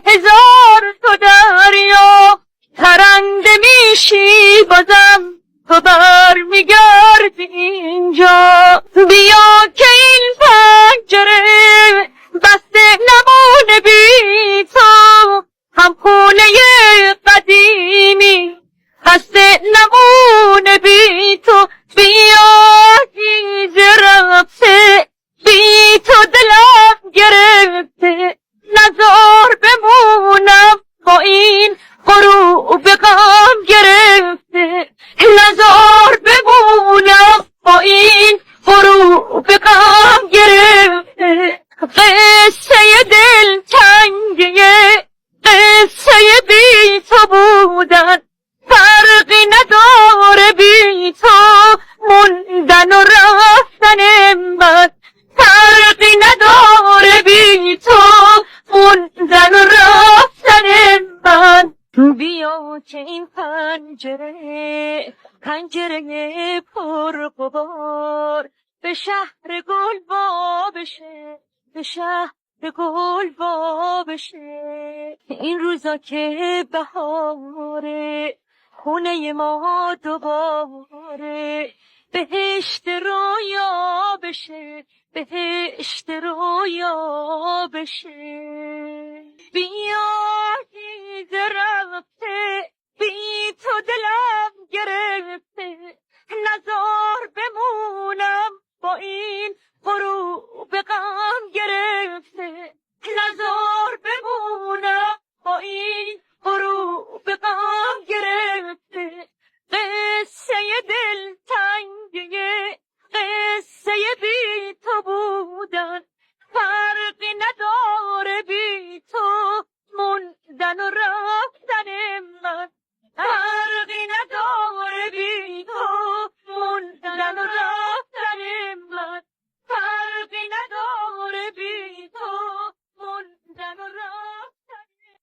هزار تو دریا ترنده میشی بازم تو برمیگردی اینجا. بیا که این پنجره بسته نمونه بی تو، هم خونه قدیمی خسته نمونه بی تو. بیا گیز رفته بی تو دلم گرفته، نزار بمونم با این غروب غم گرفته، نزار بمونم با این غروب غم گرفته. قصه دل تنگیه قصه بی تو بودن، فرقی نداره بی تو موندن و رفتن من، فرقی نداره بی تو موندن و رفتن من. بیا که این پنجره پر غبار به شهر گل وا بشه، به شهر گل وا بشه. این روزا که بهاره خونه ما دوباره بهشت رویا بشه، بهشت رویا بشه. بیا گیز رفته بی تو دلم گرفته، نزار بمونم با این غروب غم گرفته، نزار بمونم با این غروب غم گرفته. قصه دل تنگیه قصه بی تو بودن، فرقی نداره بی تو موندن و رفتن من، فرقی نداره بی تو موندن و رفتن